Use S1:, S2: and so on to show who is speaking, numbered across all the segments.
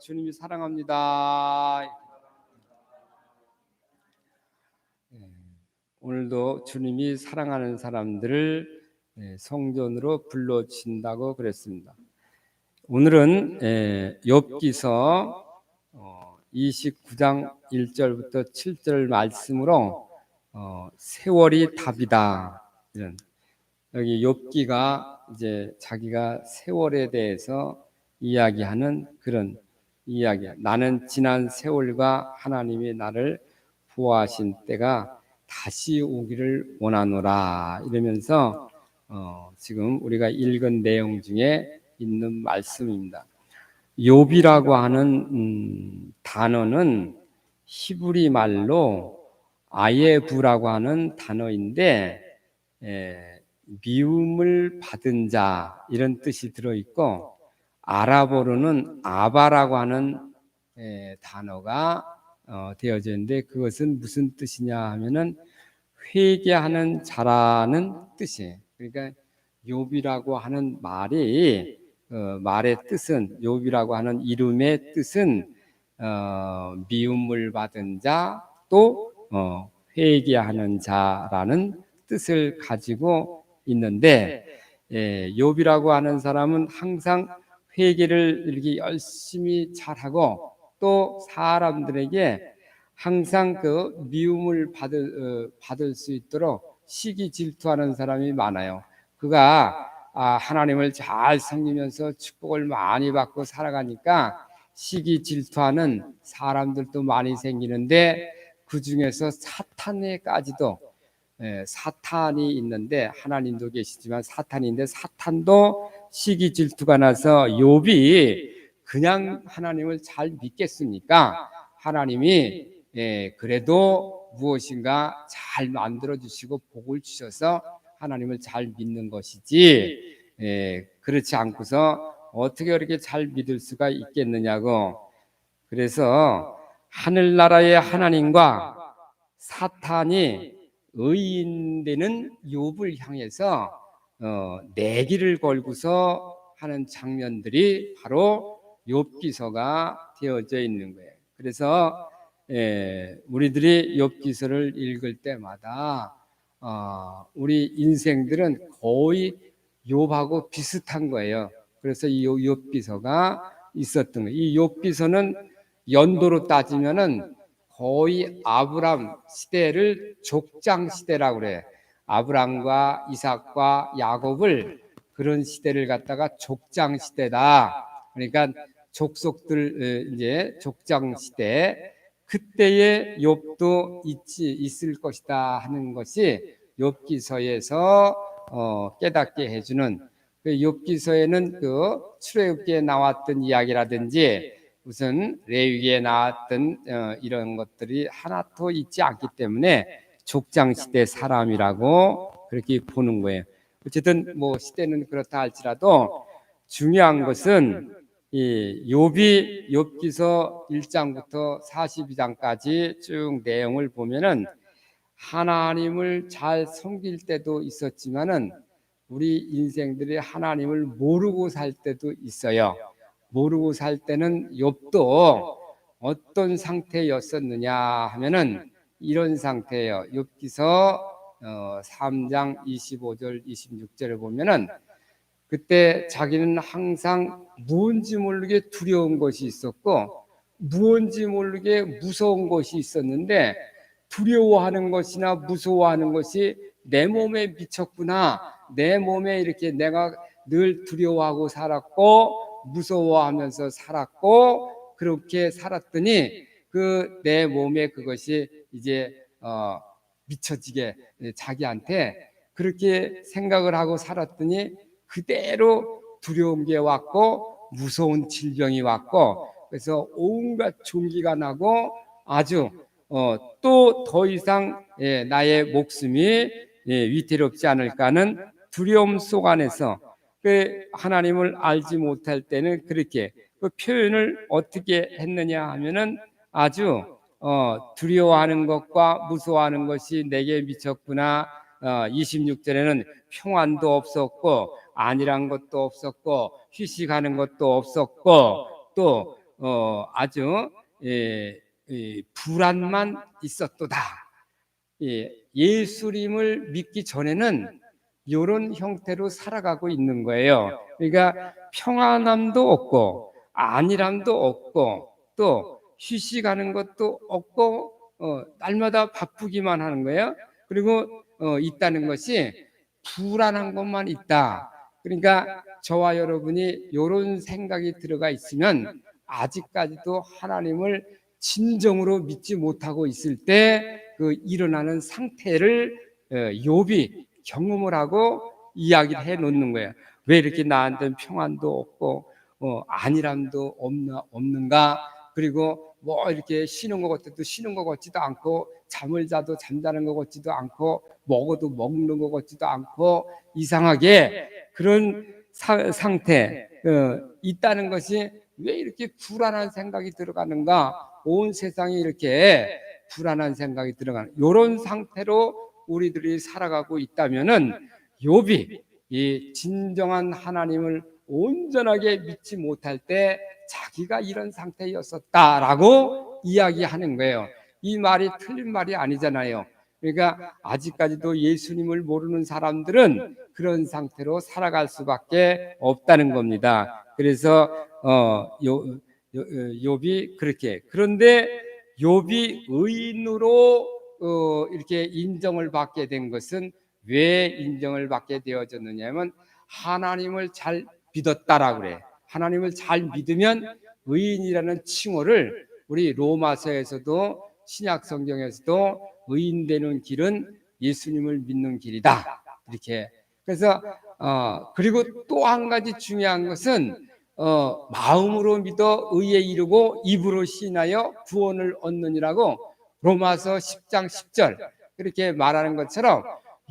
S1: 주님이 사랑합니다. 오늘도 주님이 사랑하는 사람들을 성전으로 불러주신다고 그랬습니다. 오늘은 욥기서 29장 1절부터 7절 말씀으로 세월이 답이다. 이런 여기 욥기가 이제 자기가 세월에 대해서 이야기하는 그런 이야기야. 나는 지난 세월과 하나님이 나를 보호하신 때가 다시 오기를 원하노라 이러면서 지금 우리가 읽은 내용 중에 있는 말씀입니다. 욥이라고 하는 단어는 히브리 말로 아예부라고 하는 단어인데 미움을 받은 자 이런 뜻이 들어있고 아랍어로는 아바라고 하는 단어가 되어져 있는데 그것은 무슨 뜻이냐 하면은 회개하는 자라는 뜻이에요. 그러니까 욥이라고 하는 말이 말의 뜻은 욥이라고 하는 이름의 뜻은 미움을 받은 자 또 회개하는 자라는 뜻을 가지고 있는데 욥이라고 하는 사람은 항상 회개를 이렇게 열심히 잘하고 또 사람들에게 항상 그 미움을 받을 수 있도록 시기 질투하는 사람이 많아요. 그가 하나님을 잘 섬기면서 축복을 많이 받고 살아가니까 시기 질투하는 사람들도 많이 생기는데 그 중에서 사탄에까지도 사탄이 있는데 하나님도 계시지만 사탄인데 사탄도 시기 질투가 나서 욥이 그냥 하나님을 잘 믿겠습니까? 하나님이 그래도 무엇인가 잘 만들어 주시고 복을 주셔서 하나님을 잘 믿는 것이지 그렇지 않고서 어떻게 그렇게 잘 믿을 수가 있겠느냐고. 그래서 하늘나라의 하나님과 사탄이 의인되는 욥을 향해서 내기를 걸고서 하는 장면들이 바로 욥기서가 되어져 있는 거예요. 그래서 우리들이 욥기서를 읽을 때마다 우리 인생들은 거의 욥하고 비슷한 거예요. 그래서 이 욥기서가 있었던 거예요. 이 욥기서는 연도로 따지면은 거의 아브람 시대를 족장 시대라고 그래. 아브람과 이삭과 야곱을 그런 시대를 갖다가 족장 시대다. 그러니까 족속들 이제 족장 시대 그때의 욥도 있을 것이다 하는 것이 욥기서에서 깨닫게 해주는 그 욥기서에는 그 출애굽기에 나왔던 이야기라든지 무슨 레위기에 나왔던 이런 것들이 하나도 있지 않기 때문에 족장 시대 사람이라고 그렇게 보는 거예요. 어쨌든 뭐 시대는 그렇다 할지라도 중요한 것은 이 욥이 욥기서 1장부터 42장까지 쭉 내용을 보면은 하나님을 잘 섬길 때도 있었지만은 우리 인생들이 하나님을 모르고 살 때도 있어요. 모르고 살 때는 욥도 어떤 상태였었느냐 하면은 이런 상태예요. 욥기서 3장 25절 26절을 보면은 그때 자기는 항상 무언지 모르게 두려운 것이 있었고 무언지 모르게 무서운 것이 있었는데 두려워하는 것이나 무서워하는 것이 내 몸에 미쳤구나. 내 몸에 이렇게 내가 늘 두려워하고 살았고 무서워하면서 살았고 그렇게 살았더니 그 내 몸에 그것이 이제 미쳐지게 자기한테 그렇게 생각을 하고 살았더니 그대로 두려운 게 왔고 무서운 질병이 왔고 그래서 온갖 종기가 나고 아주 또 더 이상 나의 목숨이 위태롭지 않을까 하는 두려움 속 안에서 그 하나님을 알지 못할 때는 그렇게 그 표현을 어떻게 했느냐 하면은 아주 두려워하는 것과 무서워하는 것이 내게 미쳤구나. 26절에는 평안도 없었고 안일한 것도 없었고 휴식하는 것도 없었고 또 아주 불안만 있었도다. 예수님을 믿기 전에는 이런 형태로 살아가고 있는 거예요. 그러니까 평안함도 없고 안일함도 없고 또 휴식하는 것도 없고 날마다 바쁘기만 하는 거예요. 그리고 있다는 것이 불안한 것만 있다. 그러니까 저와 여러분이 이런 생각이 들어가 있으면 아직까지도 하나님을 진정으로 믿지 못하고 있을 때 그 일어나는 상태를 욥이 경험을 하고 이야기를 해 놓는 거예요. 왜 이렇게 나한테는 평안도 없고 안일함도 없는가? 그리고 뭐 이렇게 쉬는 것 같아도 쉬는 것 같지도 않고 잠을 자도 잠자는 것 같지도 않고 먹어도 먹는 것 같지도 않고 이상하게 그런 상태 있다는 것이 왜 이렇게 불안한 생각이 들어가는가? 온 세상이 이렇게 불안한 생각이 들어가는 이런 상태로 우리들이 살아가고 있다면은 욥이 이 진정한 하나님을 온전하게 믿지 못할 때 자기가 이런 상태였었다라고 이야기하는 거예요. 이 말이 틀린 말이 아니잖아요. 그러니까 아직까지도 예수님을 모르는 사람들은 그런 상태로 살아갈 수밖에 없다는 겁니다. 그래서 욥이 그렇게 그런데 욥이 의인으로 이렇게 인정을 받게 된 것은 왜 인정을 받게 되어졌느냐면 하나님을 잘 믿었다라고 그래. 하나님을 잘 믿으면 의인이라는 칭호를 우리 로마서에서도 신약 성경에서도 의인 되는 길은 예수님을 믿는 길이다. 이렇게. 그래서 그리고 또 한 가지 중요한 것은 마음으로 믿어 의에 이르고 입으로 시인하여 구원을 얻느니라고 로마서 10장 10절 그렇게 말하는 것처럼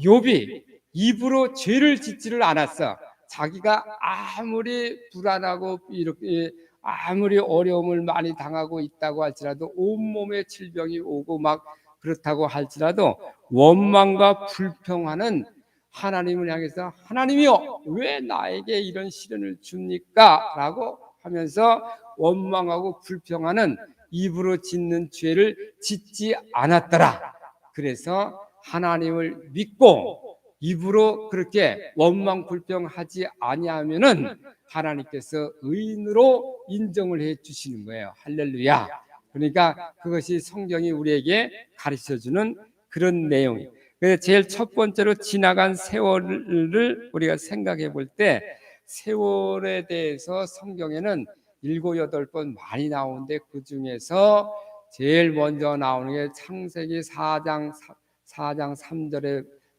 S1: 욥이 입으로 죄를 짓지를 않았어. 자기가 아무리 불안하고 이렇게 아무리 어려움을 많이 당하고 있다고 할지라도 온몸에 질병이 오고 막 그렇다고 할지라도 원망과 불평하는 하나님을 향해서 하나님이여 왜 나에게 이런 시련을 줍니까? 라고 하면서 원망하고 불평하는 입으로 짓는 죄를 짓지 않았더라. 그래서 하나님을 믿고 입으로 그렇게 원망 불평하지 아니하면은 하나님께서 의인으로 인정을 해 주시는 거예요. 할렐루야. 그러니까 그것이 성경이 우리에게 가르쳐 주는 그런 내용이에요. 그래서 제일 첫 번째로 지나간 세월을 우리가 생각해 볼 때 세월에 대해서 성경에는 7, 8번 많이 나오는데 그 중에서 제일 먼저 나오는 게 창세기 4장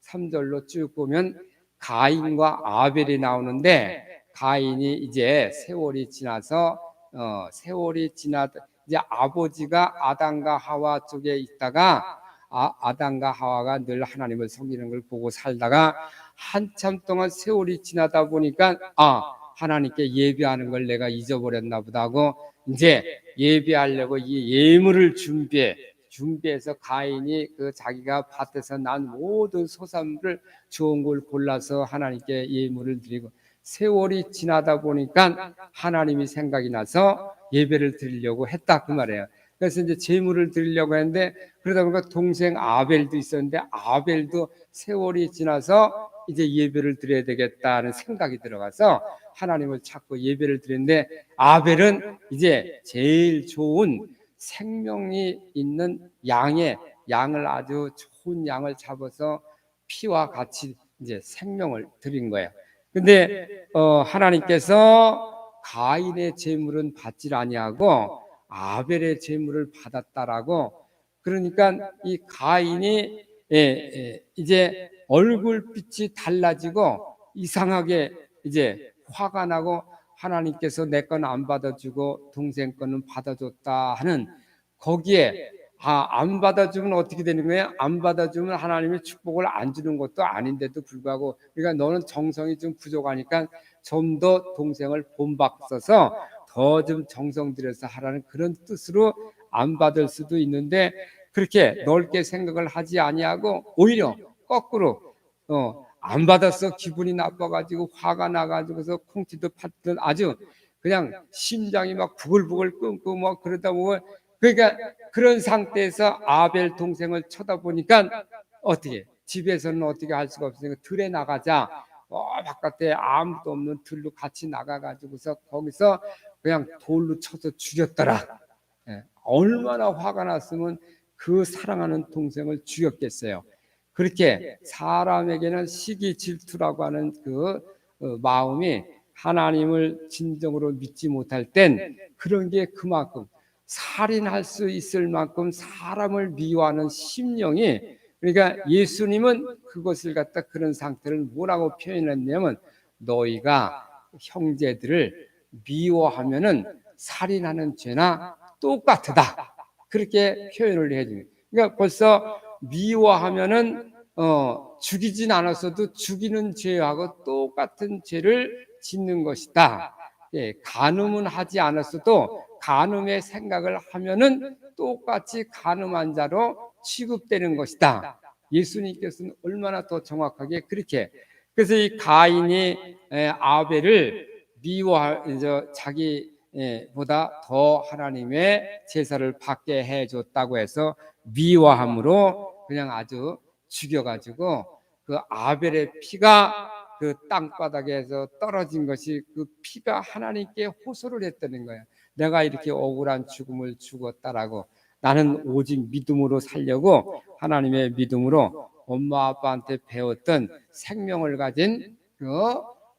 S1: 3절로 쭉 보면 가인과 아벨이 나오는데 가인이 이제 세월이 지나서 이제 아버지가 아담과 하와 쪽에 있다가 아담과 하와가 늘 하나님을 섬기는 걸 보고 살다가 한참 동안 세월이 지나다 보니까 하나님께 예배하는 걸 내가 잊어버렸나 보다 하고 이제 예배하려고 이 예물을 준비해서 가인이 그 자기가 밭에서 난 모든 소산물을 좋은 걸 골라서 하나님께 예물을 드리고 세월이 지나다 보니까 하나님이 생각이 나서 예배를 드리려고 했다 그 말이에요. 그래서 이제 제물을 드리려고 했는데 그러다 보니까 동생 아벨도 있었는데 아벨도 세월이 지나서 이제 예배를 드려야 되겠다는 생각이 들어가서 하나님을 찾고 예배를 드렸는데 아벨은 이제 제일 좋은 생명이 있는 양을 아주 좋은 양을 잡아서 피와 같이 이제 생명을 드린 거예요. 근데 하나님께서 가인의 제물은 받질 아니하고 아벨의 제물을 받았다라고 그러니까 이 가인이 이제 얼굴빛이 달라지고 이상하게 이제 화가 나고 하나님께서 내 건 안 받아주고 동생 거는 받아줬다 하는 거기에 안 받아주면 어떻게 되는 거예요? 안 받아주면 하나님의 축복을 안 주는 것도 아닌데도 불구하고 그러니까 너는 정성이 좀 부족하니까 좀 더 동생을 본받아서 더 좀 정성 들여서 하라는 그런 뜻으로 안 받을 수도 있는데 그렇게 넓게 생각을 하지 아니하고 오히려 거꾸로 안 받아서 기분이 나빠가지고 화가 나가지고서 콩티도 팠던 아주 그냥 심장이 막 부글부글 끓고 막 그러다 보면, 그러니까 그런 상태에서 아벨 동생을 쳐다보니까 어떻게, 집에서는 어떻게 할 수가 없으니까 들에 나가자, 바깥에 아무도 없는 들로 같이 나가가지고서 거기서 그냥 돌로 쳐서 죽였더라. 예, 얼마나 화가 났으면 그 사랑하는 동생을 죽였겠어요. 그렇게 사람에게는 시기 질투라고 하는 그 마음이, 하나님을 진정으로 믿지 못할 땐 그런 게 그만큼, 살인할 수 있을 만큼 사람을 미워하는 심령이, 그러니까 예수님은 그것을 갖다, 그런 상태를 뭐라고 표현했냐면, 너희가 형제들을 미워하면은 살인하는 죄나 똑같다, 그렇게 표현을 해줍니다. 그러니까 벌써 미워하면은 죽이진 않았어도 죽이는 죄하고 똑같은 죄를 짓는 것이다. 예, 간음은 하지 않았어도 간음의 생각을 하면은 똑같이 간음한 자로 취급되는 것이다. 예수님께서는 얼마나 더 정확하게 그렇게, 그래서 이 가인이 아벨을 자기 보다 더 하나님의 제사를 받게 해줬다고 해서 미워함으로 그냥 아주 죽여가지고, 그 아벨의 피가 그 땅바닥에서 떨어진 것이, 그 피가 하나님께 호소를 했다는 거예요. 내가 이렇게 억울한 죽음을 죽었다라고, 나는 오직 믿음으로 살려고, 하나님의 믿음으로 엄마 아빠한테 배웠던 생명을 가진 그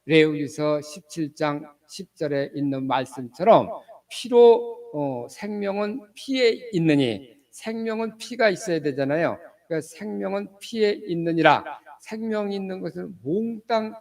S1: 레위기서 17장 10절에 있는 말씀처럼, 피로 생명은 피에 있느니, 생명은 피가 있어야 되잖아요. 그러니까 생명은 피에 있느니라. 생명이 있는 것은 몽땅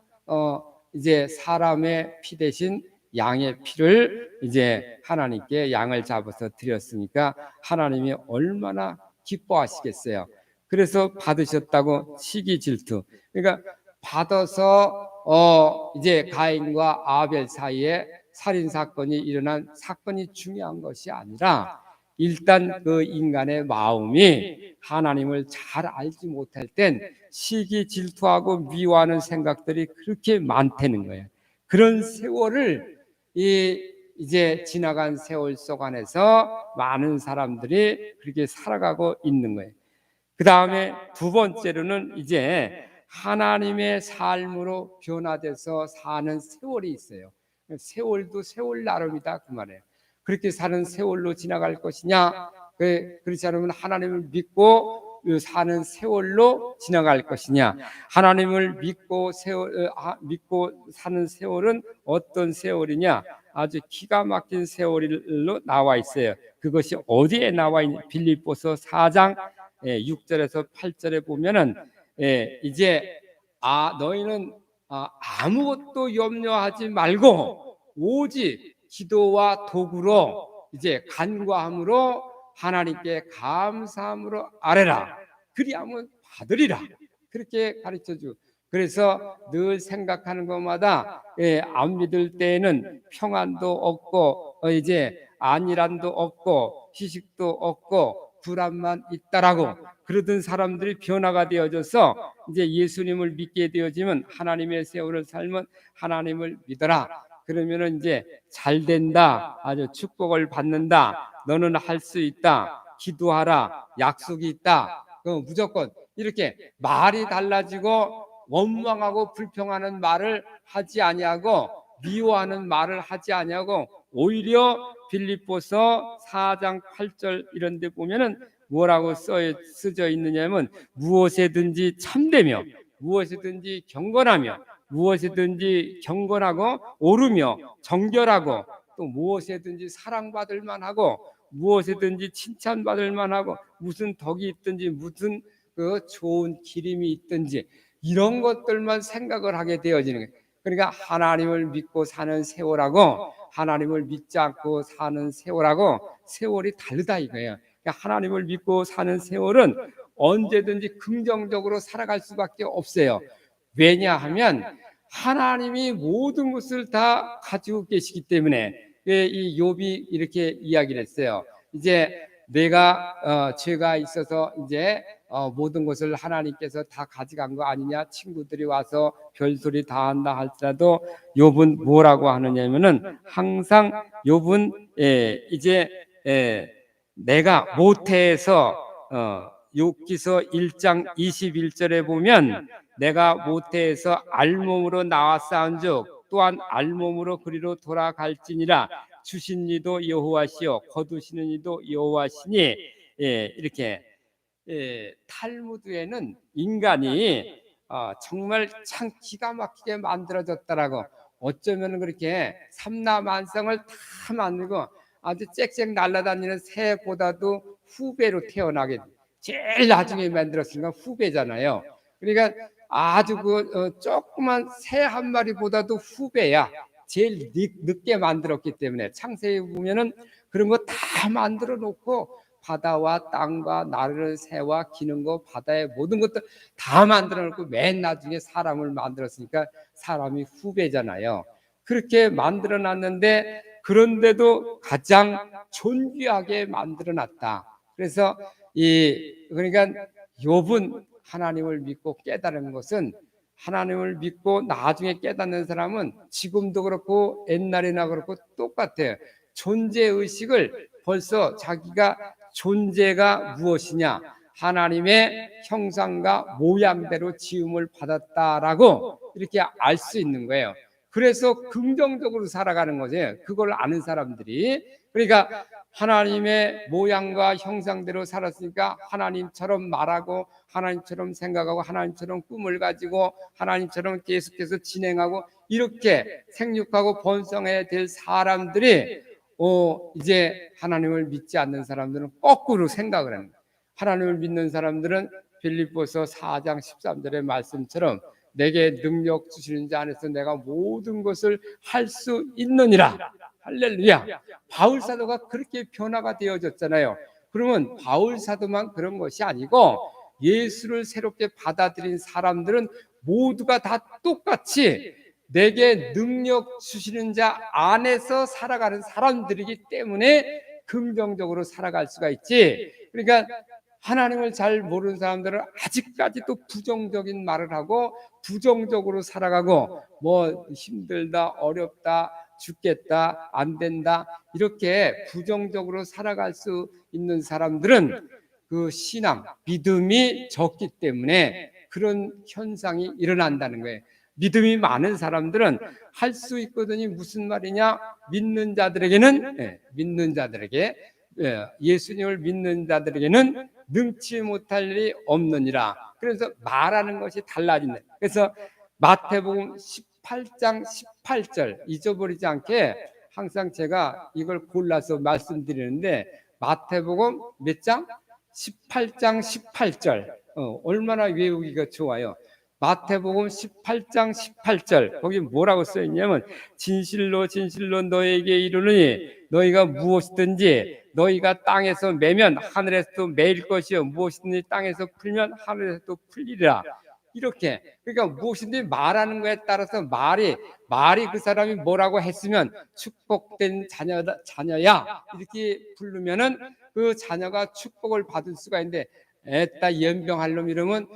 S1: 이제 사람의 피 대신 양의 피를 이제 하나님께 양을 잡아서 드렸으니까 하나님이 얼마나 기뻐하시겠어요. 그래서 받으셨다고 시기 질투. 그러니까 받아서 이제 가인과 아벨 사이에 살인 사건이 일어난 사건이 중요한 것이 아니라, 일단 그 인간의 마음이 하나님을 잘 알지 못할 땐 시기 질투하고 미워하는 생각들이 그렇게 많다는 거예요. 그런 세월을 이제 지나간 세월 속 안에서 많은 사람들이 그렇게 살아가고 있는 거예요. 그 다음에 두 번째로는 이제 하나님의 삶으로 변화돼서 사는 세월이 있어요. 세월도 세월 나름이다 그 말이에요. 그렇게 사는 세월로 지나갈 것이냐, 그렇지 않으면 하나님을 믿고 사는 세월로 지나갈 것이냐. 하나님을 믿고 사는 세월은 어떤 세월이냐, 아주 기가 막힌 세월로 나와 있어요. 그것이 어디에 나와 있냐, 빌립보서 4장 6절에서 8절에 보면은, 이제 너희는 아무것도 염려하지 말고 오직 기도와 도구로 이제 간구함으로 하나님께 감사함으로 아뢰라. 그리하면 받으리라. 그렇게 가르쳐 주고, 그래서 늘 생각하는 것마다 안 믿을 때에는 평안도 없고 이제 안일함도 없고 휴식도 없고 불안만 있다라고 그러던 사람들이 변화가 되어져서 이제 예수님을 믿게 되어지면, 하나님의 세월을 살면 하나님을 믿어라. 그러면은 이제 잘 된다, 아주 축복을 받는다, 너는 할 수 있다, 기도하라, 약속이 있다. 무조건 이렇게 말이 달라지고 원망하고 불평하는 말을 하지 아니하고 미워하는 말을 하지 아니하고, 오히려 빌립보서 4장 8절 이런 데 보면은 뭐라고 쓰져 있느냐면, 무엇에든지 참되며 무엇이든지 경건하며 무엇이든지 경건하고 옳으며 정결하고, 또 무엇이든지 사랑받을 만하고 무엇이든지 칭찬받을 만하고, 무슨 덕이 있든지 무슨 그 좋은 기림이 있든지, 이런 것들만 생각을 하게 되어지는 거예요. 그러니까 하나님을 믿고 사는 세월하고 하나님을 믿지 않고 사는 세월하고 세월이 다르다 이거예요. 그러니까 하나님을 믿고 사는 세월은 언제든지 긍정적으로 살아갈 수밖에 없어요. 왜냐하면 하나님이 모든 것을 다 가지고 계시기 때문에. 이 욥이 이렇게 이야기를 했어요. 이제 내가 죄가 있어서 이제 모든 것을 하나님께서 다 가져간 거 아니냐, 친구들이 와서 별소리 다 한다 할지라도 욥은 뭐라고 하느냐면은 항상 욥은 이제 내가 모태에서 욥기서 1장 21절에 보면 내가 모태에서 알몸으로 나왔사온즉 또한 알몸으로 그리로 돌아갈지니라 주신 이도 여호와시요 거두시는 이도 여호와시니 이렇게 탈무드에는 인간이 정말 참 기가 막히게 만들어졌다라고 어쩌면 그렇게 삼라만상을 다 만들고 아주 짹짹 날아다니는 새보다도 후배로 태어나게 제일 나중에 만들었으니까 후배잖아요. 그러니까 아주 조그만 새 한 마리보다도 후배야. 제일 늦게 만들었기 때문에 창세기 보면은 그런 거 다 만들어 놓고 바다와 땅과 나를 새와 기는 거 바다의 모든 것들 다 만들어 놓고 맨 나중에 사람을 만들었으니까 사람이 후배잖아요. 그렇게 만들어 놨는데 그런데도 가장 존귀하게 만들어 놨다. 그래서 그러니까 욥은 하나님을 믿고 깨달은 것은 하나님을 믿고 나중에 깨닫는 사람은 지금도 그렇고 옛날이나 그렇고 똑같아요. 존재의식을 벌써 자기가 존재가 무엇이냐 하나님의 형상과 모양대로 지음을 받았다라고 이렇게 알 수 있는 거예요. 그래서 긍정적으로 살아가는 거죠. 그걸 아는 사람들이. 그러니까 하나님의 모양과 형상대로 살았으니까 하나님처럼 말하고 하나님처럼 생각하고 하나님처럼 꿈을 가지고 하나님처럼 계속해서 진행하고 이렇게 생육하고 번성해야 될 사람들이 이제 하나님을 믿지 않는 사람들은 거꾸로 생각을 합니다. 하나님을 믿는 사람들은 빌립보서 4장 13절의 말씀처럼 내게 능력 주시는 자 안에서 내가 모든 것을 할 수 있느니라. 할렐루야. 바울 사도가 그렇게 변화가 되어졌잖아요. 그러면 바울 사도만 그런 것이 아니고 예수를 새롭게 받아들인 사람들은 모두가 다 똑같이 내게 능력 주시는 자 안에서 살아가는 사람들이기 때문에 긍정적으로 살아갈 수가 있지. 그러니까 하나님을 잘 모르는 사람들은 아직까지도 부정적인 말을 하고 부정적으로 살아가고 뭐 힘들다, 어렵다, 죽겠다, 안 된다 이렇게 부정적으로 살아갈 수 있는 사람들은 그 신앙, 믿음이 적기 때문에 그런 현상이 일어난다는 거예요. 믿음이 많은 사람들은 할 수 있거든요. 무슨 말이냐? 믿는 자들에게는 믿는 자들에게 예수님을 믿는 자들에게는 능치 못할 일이 없느니라. 그래서 말하는 것이 달라진다. 그래서 마태복음 18장 18절 잊어버리지 않게 항상 제가 이걸 골라서 말씀드리는데 마태복음 몇 장? 18장 18절 얼마나 외우기가 좋아요. 마태복음 18장 18절 거기 뭐라고 써있냐면 진실로 진실로 너에게 이르노니 너희가 무엇이든지 너희가 땅에서 매면 하늘에서도 매일 것이요 무엇이든지 땅에서 풀면 하늘에서도 풀리리라. 이렇게 그러니까 무엇이든지 말하는 거에 따라서 말이 그 사람이 뭐라고 했으면 축복된 자녀야 이렇게 부르면은 그 자녀가 축복을 받을 수가 있는데 애따 연병할 놈 이러면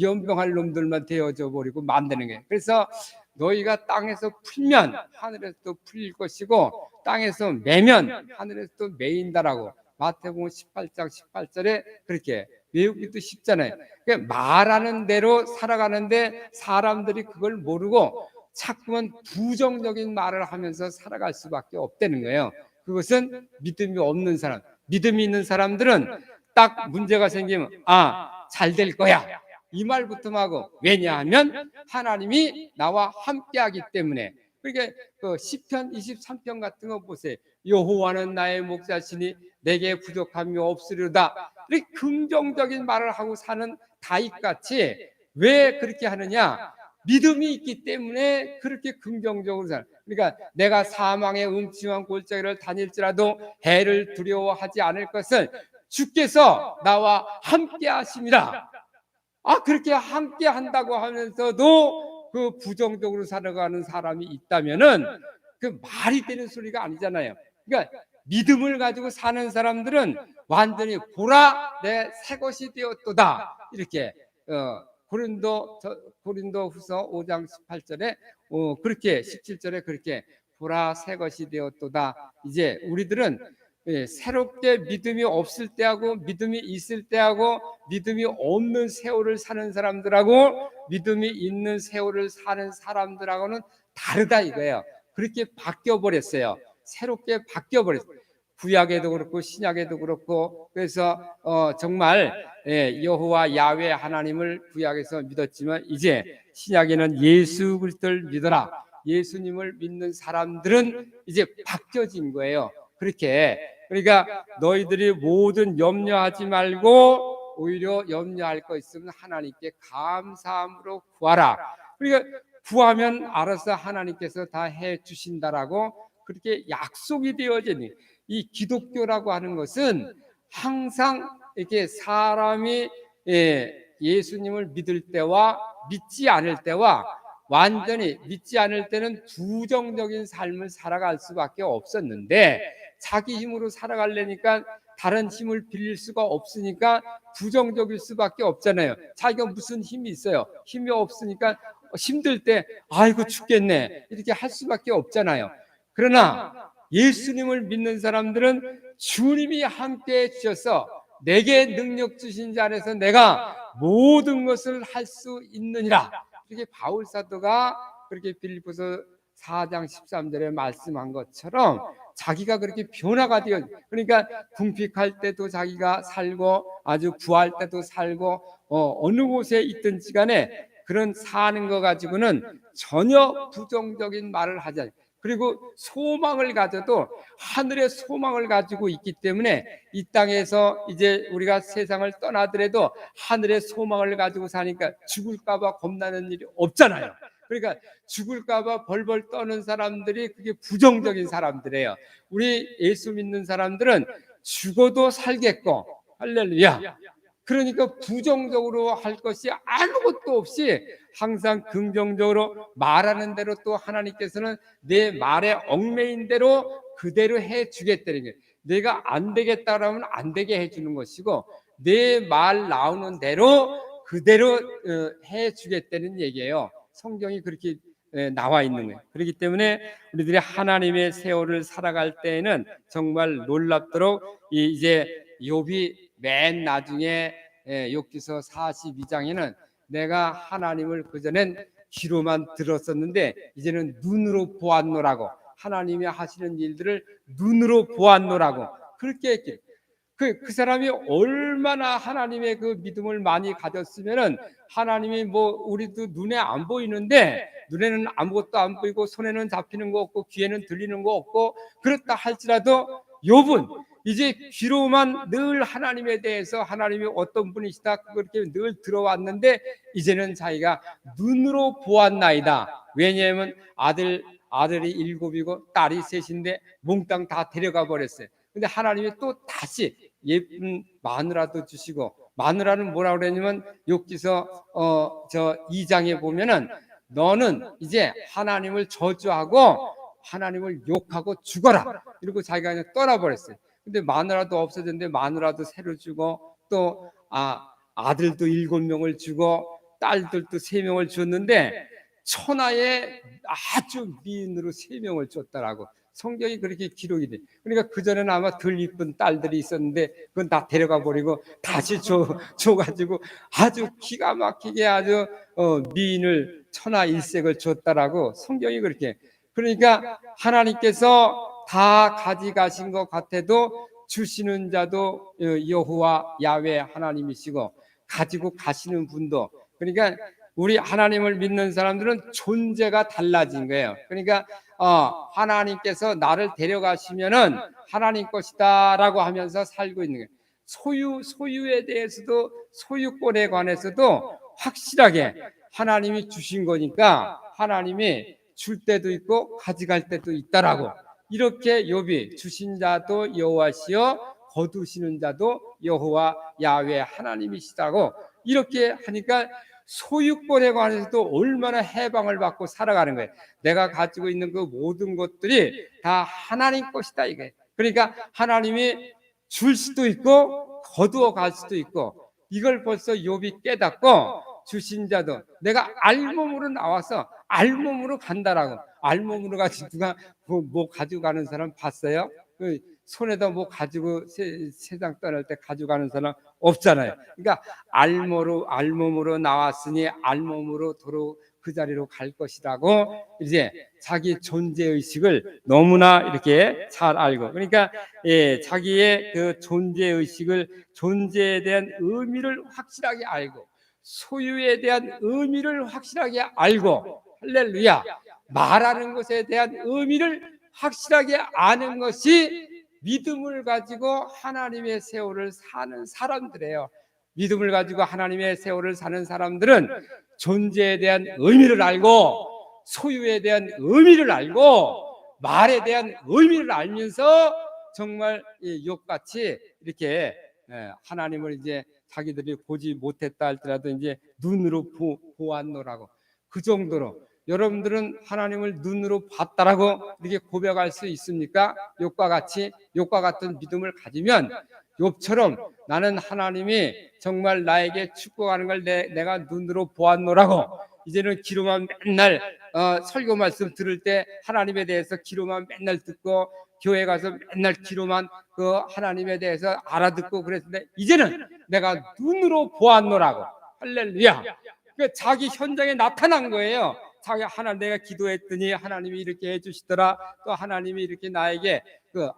S1: 연병할 놈들만 되어져 버리고 만드는 거예요. 그래서 너희가 땅에서 풀면 하늘에서도 풀릴 것이고 땅에서 매면 하늘에서도 매인다라고 마태복음 18장 18절에 그렇게 외우기도 쉽잖아요. 그러니까 말하는 대로 살아가는데 사람들이 그걸 모르고 자꾸만 부정적인 말을 하면서 살아갈 수밖에 없다는 거예요. 그것은 믿음이 없는 사람. 믿음이 있는 사람들은 딱 문제가 생기면 잘 될 거야 이 말부터 하고 왜냐하면 하나님이 나와 함께하기 때문에. 그러니까 그 시편 23편 같은 거 보세요. 여호와는 나의 목자시니 내게 부족함이 없으리로다. 이렇게 긍정적인 말을 하고 사는 다윗같이 왜 그렇게 하느냐? 믿음이 있기 때문에 그렇게 긍정적으로 살아. 그러니까 내가 사망의 음침한 골짜기를 다닐지라도 해를 두려워하지 않을 것은 주께서 나와 함께 하십니다. 그렇게 함께 한다고 하면서도 그 부정적으로 살아가는 사람이 있다면은 그 말이 되는 소리가 아니잖아요. 그러니까 믿음을 가지고 사는 사람들은 완전히 보라 내 새 것이 되었도다. 이렇게 고린도후서 5장 18절에 그렇게 17절에 그렇게 보라 새 것이 되었도다. 이제 우리들은 새롭게 믿음이 없을 때하고 믿음이 있을 때하고 믿음이 없는 세월을 사는 사람들하고 믿음이 있는 세월을 사는 사람들하고는 다르다 이거예요. 그렇게 바뀌어 버렸어요. 새롭게 바뀌어 버렸어요. 구약에도 그렇고 신약에도 그렇고. 그래서 정말 여호와 야훼 하나님을 구약에서 믿었지만 이제 신약에는 예수 그리스도를 믿어라. 예수님을 믿는 사람들은 이제 바뀌어진 거예요. 그렇게. 그러니까 너희들이 모든 염려하지 말고 오히려 염려할 거 있으면 하나님께 감사함으로 구하라. 그러니까 구하면 알아서 하나님께서 다 해 주신다라고 그렇게 약속이 되어지니, 이 기독교라고 하는 것은 항상 이렇게 사람이 예수님을 믿을 때와 믿지 않을 때와, 완전히 믿지 않을 때는 부정적인 삶을 살아갈 수밖에 없었는데, 자기 힘으로 살아가려니까 다른 힘을 빌릴 수가 없으니까 부정적일 수밖에 없잖아요. 자기가 무슨 힘이 있어요? 힘이 없으니까 힘들 때 아이고 죽겠네 이렇게 할 수밖에 없잖아요. 그러나 예수님을 믿는 사람들은 주님이 함께 해주셔서 내게 능력 주신 자 안에서 내가 모든 것을 할 수 있느니라. 이렇게 바울 사도가 그렇게 빌립보서 4장 13절에 말씀한 것처럼 자기가 그렇게 변화가 되어, 그러니까 궁핍할 때도 자기가 살고 아주 구할 때도 살고 어느 곳에 있든지 간에 그런 사는 거 가지고는 전혀 부정적인 말을 하지 않아요. 그리고 소망을 가져도 하늘의 소망을 가지고 있기 때문에 이 땅에서 이제 우리가 세상을 떠나더라도 하늘의 소망을 가지고 사니까 죽을까 봐 겁나는 일이 없잖아요. 그러니까 죽을까 봐 벌벌 떠는 사람들이 그게 부정적인 사람들이에요. 우리 예수 믿는 사람들은 죽어도 살겠고, 할렐루야. 그러니까 부정적으로 할 것이 아무것도 없이 항상 긍정적으로 말하는 대로, 또 하나님께서는 내 말에 얽매인 대로 그대로 해 주겠다는 거예요. 내가 안 되겠다 그러면 안 되게 해 주는 것이고, 내 말 나오는 대로 그대로 해 주겠다는 얘기예요. 성경이 그렇게 나와 있는 거예요. 그렇기 때문에 우리들이 하나님의 세월을 살아갈 때에는 정말 놀랍도록 이제 욥이 맨 나중에 욥기서 42장에는 내가 하나님을 그전엔 귀로만 들었었는데 이제는 눈으로 보았노라고, 하나님이 하시는 일들을 눈으로 보았노라고 그렇게 했기. 그 사람이 얼마나 하나님의 그 믿음을 많이 가졌으면은, 하나님이 뭐 우리도 눈에 안 보이는데, 눈에는 아무것도 안 보이고 손에는 잡히는 거 없고 귀에는 들리는 거 없고 그렇다 할지라도 욥은 이제 귀로만 늘 하나님에 대해서 하나님이 어떤 분이시다 그렇게 늘 들어왔는데 이제는 자기가 눈으로 보았나이다. 왜냐하면 아들이 7이고 딸이 셋인데 몽땅 다 데려가 버렸어요. 근데 하나님이 또 다시 예쁜 마누라도 주시고, 마누라는 뭐라 그랬냐면 욥기서 저 2장에 보면은 너는 이제 하나님을 저주하고 하나님을 욕하고 죽어라 이러고 자기가 그냥 떠나버렸어요. 근데 마누라도 없어졌는데 마누라도 새로 주고, 또 아들도 7명을 주고 딸들도 3명을 줬는데 천하에 아주 미인으로 3명을 줬더라고. 성경이 그렇게 기록이 돼. 그러니까 그전에는 아마 덜 이쁜 딸들이 있었는데 그건 다 데려가 버리고 다시 줘가지고 아주 기가 막히게 아주 미인을 천하 일색을 줬다라고 성경이 그렇게. 그러니까 하나님께서 다 가져가신 것 같아도 주시는 자도 여호와 야훼 하나님이시고 가지고 가시는 분도, 그러니까 우리 하나님을 믿는 사람들은 존재가 달라진 거예요. 그러니까 하나님께서 나를 데려가시면은 하나님 것이다라고 하면서 살고 있는 거예요. 소유에 대해서도, 소유권에 관해서도 확실하게 하나님이 주신 거니까 하나님이 줄 때도 있고 가져갈 때도 있다라고. 이렇게 욥이 주신 자도 여호와시여 거두시는 자도 여호와 야훼 하나님이시다고 이렇게 하니까 소유권에 관해서도 얼마나 해방을 받고 살아가는 거예요. 내가 가지고 있는 그 모든 것들이 다 하나님 것이다 이게. 그러니까 하나님이 줄 수도 있고 거두어 갈 수도 있고, 이걸 벌써 욥이 깨닫고 주신 자도 내가 알몸으로 나와서 알몸으로 간다라고. 알몸으로 가지고 누가 뭐 가지고 가는 사람 봤어요? 그 손에다 뭐 가지고 세상 떠날 때 가져가는 사람 없잖아요. 그러니까 알몸으로 나왔으니 알몸으로 도로 그 자리로 갈 것이라고 이제 자기 존재 의식을 너무나 이렇게 잘 알고, 그러니까 자기의 그 존재 의식을, 존재에 대한 의미를 확실하게 알고, 소유에 대한 의미를 확실하게 알고, 할렐루야, 말하는 것에 대한 의미를 확실하게 아는 것이 믿음을 가지고 하나님의 세월을 사는 사람들이에요. 믿음을 가지고 하나님의 세월을 사는 사람들은 존재에 대한 의미를 알고, 소유에 대한 의미를 알고, 말에 대한 의미를 알면서 정말 욥같이 이렇게 하나님을 이제 자기들이 보지 못했다 할지라도 이제 눈으로 보았노라고. 그 정도로 여러분들은 하나님을 눈으로 봤다라고 이렇게 고백할 수 있습니까? 욥과 같은 믿음을 가지면, 욥처럼 나는 하나님이 정말 나에게 축복하는 걸 내가 눈으로 보았노라고, 이제는 귀로만 맨날 설교 말씀 들을 때 하나님에 대해서 귀로만 맨날 듣고, 교회 가서 맨날 귀로만 그 하나님에 대해서 알아듣고 그랬는데, 이제는 내가 눈으로 보았노라고. 할렐루야. 그 자기 현장에 나타난 거예요. 자기 내가 기도했더니 하나님이 이렇게 해주시더라. 또 하나님이 이렇게 나에게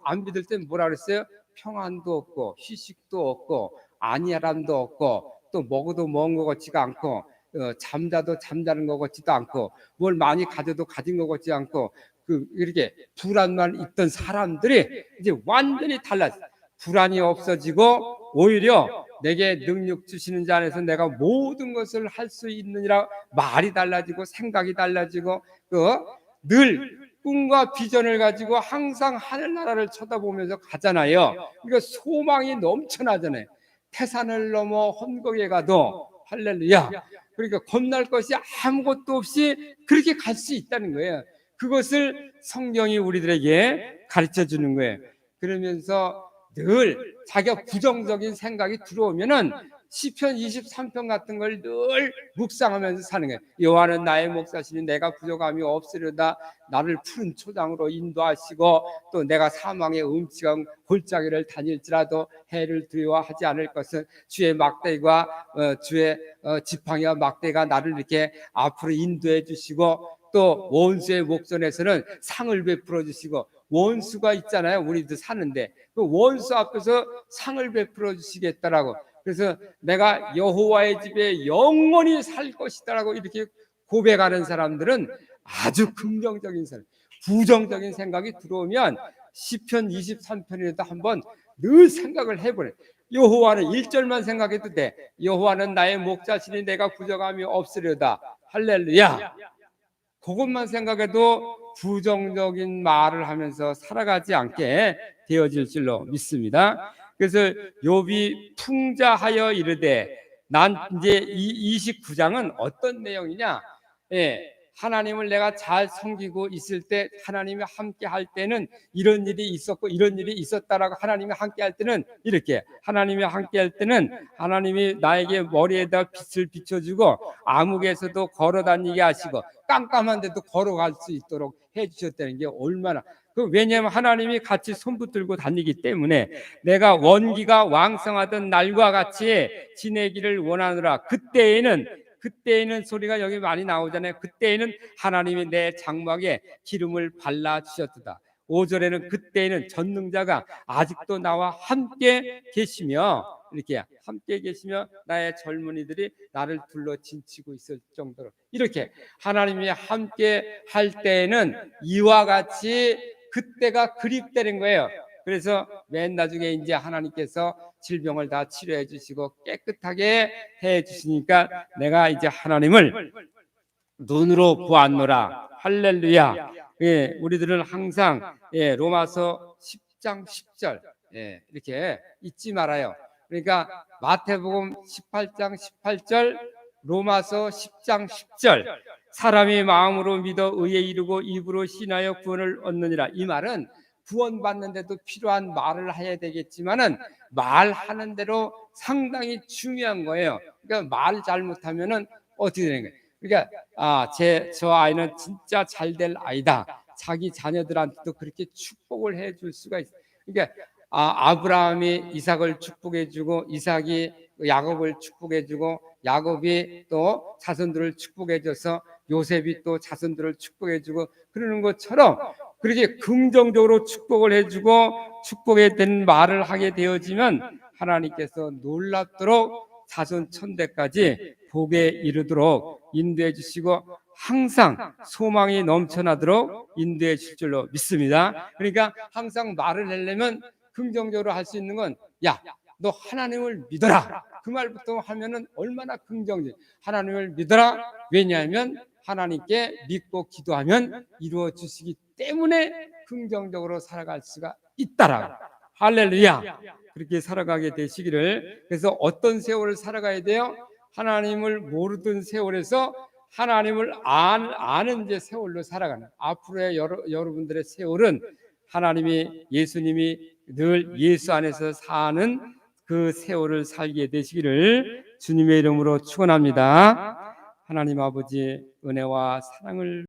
S1: 안 믿을 땐 뭐라 그랬어요? 평안도 없고 휴식도 없고 안일함도 없고, 또 먹어도 먹은 것 같지가 않고, 잠자도 잠자는 것 같지도 않고, 뭘 많이 가져도 가진 것 같지 않고, 이렇게 불안만 있던 사람들이 이제 완전히 달랐어요. 불안이 없어지고 오히려 내게 능력 주시는 자 안에서 내가 모든 것을 할 수 있느니라, 말이 달라지고 생각이 달라지고, 늘 꿈과 비전을 가지고 항상 하늘나라를 쳐다보면서 가잖아요. 그러니까 소망이 넘쳐나잖아요. 태산을 넘어 혼곡에 가도, 할렐루야, 그러니까 겁날 것이 아무것도 없이 그렇게 갈 수 있다는 거예요. 그것을 성경이 우리들에게 가르쳐 주는 거예요. 그러면서 늘 자기가 부정적인 생각이 들어오면은 시편 23편 같은 걸 늘 묵상하면서 사는 거예요. 여호와는 나의 목자시니 내가 부족함이 없으려다. 나를 푸른 초장으로 인도하시고, 또 내가 사망의 음침한 골짜기를 다닐지라도 해를 두려워하지 않을 것은 주의 막대기와 주의 지팡이와 막대가 나를 이렇게 앞으로 인도해 주시고, 또 원수의 목전에서는 상을 베풀어 주시고, 원수가 있잖아요. 우리도 사는데 그 원수 앞에서 상을 베풀어 주시겠다라고. 그래서 내가 여호와의 집에 영원히 살 것이다라고 이렇게 고백하는 사람들은 아주 긍정적인 사람. 부정적인 생각이 들어오면 시편 23편에도 한번 늘 생각을 해보래. 여호와는 1절만 생각해도 돼. 여호와는 나의 목자시니 내가 부족함이 없으려다. 할렐루야. 그것만 생각해도 부정적인 말을 하면서 살아가지 않게 되어질 줄로 믿습니다. 그래서 욥이 풍자하여 이르되, 난 이제 이 29장은 어떤 내용이냐? 하나님을 내가 잘 섬기고 있을 때, 하나님이 함께 할 때는 이런 일이 있었고 이런 일이 있었다라고, 하나님이 함께 할 때는 이렇게, 하나님이 함께 할 때는 하나님이 나에게 머리에다 빛을 비춰주고 암흑에서도 걸어 다니게 하시고 깜깜한 데도 걸어갈 수 있도록 해주셨다는 게 얼마나, 왜냐하면 하나님이 같이 손붙들고 다니기 때문에 내가 원기가 왕성하던 날과 같이 지내기를 원하노라. 그때에는 소리가 여기 많이 나오잖아요. 그때에는 하나님이 내 장막에 기름을 발라 주셨다. 5절에는 그때에는 전능자가 아직도 나와 함께 계시며, 이렇게 함께 계시며 나의 젊은이들이 나를 둘러 진치고 있을 정도로, 이렇게 하나님이 함께 할 때에는 이와 같이 그때가 그립다는 거예요. 그래서 맨 나중에 이제 하나님께서 질병을 다 치료해 주시고 깨끗하게 해 주시니까 내가 이제 하나님을 눈으로 보았노라. 할렐루야. 우리들은 항상 로마서 10장 10절 이렇게 잊지 말아요. 그러니까 마태복음 18장 18절, 로마서 10장 10절, 사람이 마음으로 믿어 의에 이르고 입으로 신하여 구원을 얻느니라. 이 말은 구원받는데도 필요한 말을 해야 되겠지만은 말하는 대로 상당히 중요한 거예요. 그러니까 말 잘못하면은 어떻게 되는 거예요? 그러니까 저 아이는 진짜 잘 될 아이다. 자기 자녀들한테도 그렇게 축복을 해줄 수가 있어요. 그러니까 아브라함이 이삭을 축복해주고 이삭이 야곱을 축복해주고 야곱이 또 자손들을 축복해줘서 요셉이 또 자손들을 축복해주고 그러는 것처럼 그렇게 긍정적으로 축복을 해주고 축복에 된 말을 하게 되어지면 하나님께서 놀랍도록 자손 천대까지 복에 이르도록 인도해 주시고 항상 소망이 넘쳐나도록 인도해 주실 줄로 믿습니다. 그러니까 항상 말을 하려면 긍정적으로 할 수 있는 건 야, 너 하나님을 믿어라. 그 말부터 하면은 얼마나 긍정적. 하나님을 믿어라. 왜냐하면 하나님께 믿고 기도하면 이루어 주시기 때문에 긍정적으로 살아갈 수가 있다라. 할렐루야. 그렇게 살아가게 되시기를. 그래서 어떤 세월을 살아가야 돼요? 하나님을 모르던 세월에서 하나님을 아는 이제 세월로 살아가는. 앞으로의 여러분들의 세월은 하나님이 예수님이 늘 예수 안에서 사는 그 세월을 살게 되시기를 주님의 이름으로 축원합니다. 하나님 아버지 은혜와 사랑을